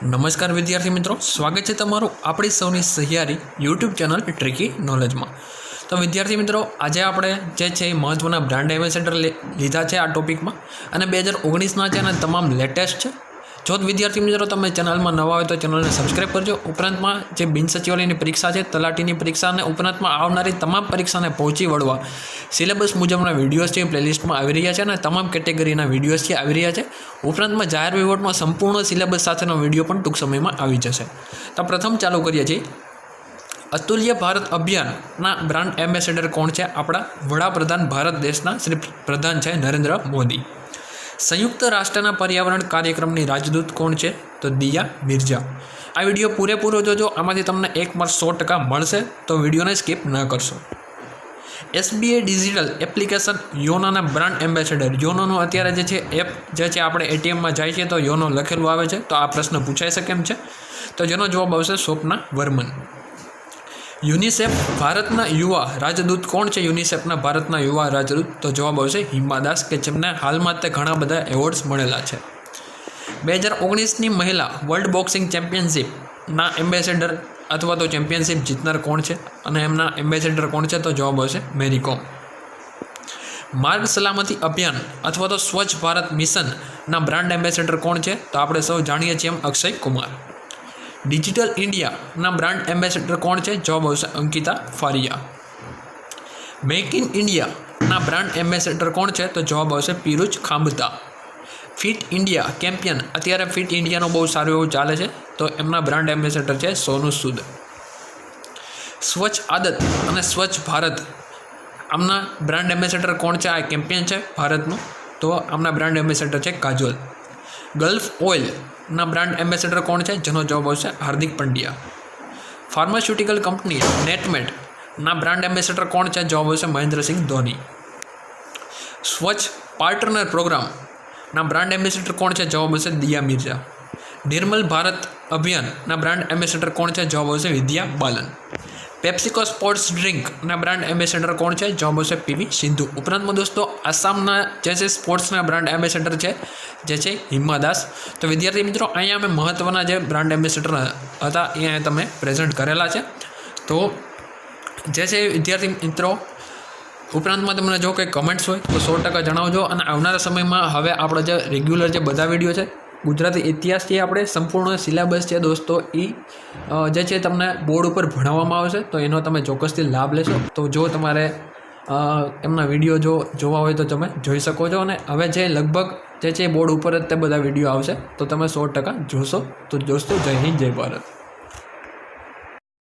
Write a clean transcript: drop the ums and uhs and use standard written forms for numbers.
નમસ્કાર વિદ્યાર્થી મિત્રો, સ્વાગત છે તમારું આપણી સૌની સહિયારી યુટ્યુબ ચેનલ ટ્રિકી નોલેજમાં। તો વિદ્યાર્થી મિત્રો, આજે આપણે જે છે એ મહત્ત્વના બ્રાન્ડ એમ્બેસેડર લીધા છે આ ટોપિકમાં, અને 2019ના છે અને તમામ લેટેસ્ટ છે। જો વિદ્યાર્થી મિત્રો તમે ચેનલમાં નવા હોય તો ચેનલને સબસ્ક્રાઈબ કરજો। ઉપરાંતમાં જે બિનસચિવાલયની પરીક્ષા છે, તલાટીની પરીક્ષા અને ઉપરાંતમાં આવનારી તમામ પરીક્ષાને પહોંચી વળવા સિલેબસ મુજબના વિડીયોઝ છે પ્લેલિસ્ટમાં આવી રહ્યા છે અને તમામ કેટેગરીના વિડીયોઝ છે આવી રહ્યા છે। ઉપરાંતમાં જાહેર વહીવટમાં સંપૂર્ણ સિલેબસ સાથેનો વિડીયો પણ ટૂંક સમયમાં આવી જશે। તો પ્રથમ ચાલુ કરીએ છીએ। અતુલ્ય ભારત અભિયાનના બ્રાન્ડ એમ્બેસેડર કોણ છે? આપણા વડાપ્રધાન ભારત દેશના શ્રી પ્રધાન છે નરેન્દ્ર મોદી। સંયુક્ત રાષ્ટ્રના પર્યાવરણ કાર્યક્રમની રાજદૂત કોણ છે? તો દિયા મિર્ઝા। આ વિડીયો પૂરેપૂરો જોજો, આમાંથી તમને 1 માર્ક 100% મળશે, તો વિડીયોને સ્કીપ ન કરશો। SBI ડિજિટલ એપ્લિકેશન યોનોના બ્રાન્ડ એમ્બેસેડર। યોનોનો અત્યારે જે છે એપ જે છે આપણે ATMમાં જાય છે તો યોનો લખેલું આવે છે, તો આ પ્રશ્ન પૂછાઈ શકે એમ છે, તો જેનો જવાબ આવશે સ્વપ્ના વર્મન। યુનિસેફ ભારતના યુવા રાજદૂત કોણ છે? યુનિસેફના ભારતના યુવા રાજદૂત, તો જવાબ આવશે હિમા દાસ, કે જેમને હાલમાં તે ઘણા બધા એવોર્ડ્સ મળેલા છે। 2019ની મહિલા વર્લ્ડ બોક્સિંગ ચેમ્પિયનશિપના એમ્બેસેડર અથવા તો ચેમ્પિયનશિપ જીતનાર કોણ છે અને એમના એમ્બેસેડર કોણ છે? તો જવાબ આવશે મેરી કોમ। માર્ગ સલામતી અભિયાન અથવા તો સ્વચ્છ ભારત મિશનના બ્રાન્ડ એમ્બેસેડર કોણ છે? તો આપણે સૌ જાણીએ છીએ એમ અક્ષય કુમાર। ડિજિટલ ઇન્ડિયાના બ્રાન્ડ એમ્બેસેડર કોણ છે? જવાબ આવશે અંકિતા ફારિયા। મેક ઇન ઇન્ડિયાના બ્રાન્ડ એમ્બેસેડર કોણ છે? તો જવાબ આવશે પિરુજ ખાંભતા। ફિટ ઇન્ડિયા કેમ્પિયન, અત્યારે ફિટ ઇન્ડિયાનો બહુ સારું એવું ચાલે છે, તો એમના બ્રાન્ડ એમ્બેસેડર છે સોનુ સૂદ। સ્વચ્છ આદત અને સ્વચ્છ ભારત, આમના બ્રાન્ડ એમ્બેસેડર કોણ છે? આ કેમ્પિયન છે ભારતનું, તો આમના બ્રાન્ડ એમ્બેસેડર છે કાજોલ। ગલ્ફ ઓઇલના બ્રાન્ડ એમ્બેસેડર કોણ છે? જેનો જવાબ આવશે હાર્દિક પંડ્યા। ફાર્માસ્યુટિકલ કંપની નેટમેટના બ્રાન્ડ એમ્બેસેડર કોણ છે? જવાબ આવશે મહેન્દ્રસિંહ ધોની। સ્વચ્છ પાર્ટનર પ્રોગ્રામના બ્રાન્ડ એમ્બેસેડર કોણ છે? જવાબ આવશે દિયા મિર્ઝા। નિર્મલ ભારત અભિયાનના બ્રાન્ડ એમ્બેસેડર કોણ છે? જવાબ આવશે Vidya Balan. PepsiCo sports ડ્રિંકના brand ambassador કોણ છે? જવાબ આવશે PV સિંધુ। ઉપરાંતમાં દોસ્તો આસામના જે છે સ્પોર્ટ્સના બ્રાન્ડ એમ્બેસેડર છે જે છે હિમા દાસ। તો વિદ્યાર્થી મિત્રો, અહીંયા અમે મહત્ત્વના જે બ્રાન્ડ એમ્બેસેડર હતા એ તમે પ્રેઝન્ટ કરેલા છે। તો જે છે વિદ્યાર્થી મિત્રો, ઉપરાંતમાં તમને જો કંઈ કમેન્ટ્સ હોય તો 100% જણાવજો। અને આવનારા સમયમાં હવે આપણે જે રેગ્યુલર જે બધા વિડીયો છે ગુજરાતી ઇતિહાસથી આપણે સંપૂર્ણ સિલેબસ છે દોસ્તો, એ જે છે તમને બોર્ડ ઉપર ભણાવવામાં આવશે, તો એનો તમે ચોક્કસથી લાભ લેશો। તો જો તમારે એમના વિડીયો જોવા હોય તો તમે જોઈ શકો છો, અને હવે જે લગભગ જે છે બોર્ડ ઉપર જ તે બધા વિડીયો આવશે, તો તમે 100% જોશો। તો દોસ્તો, જય હિન્દ, જય ભારત।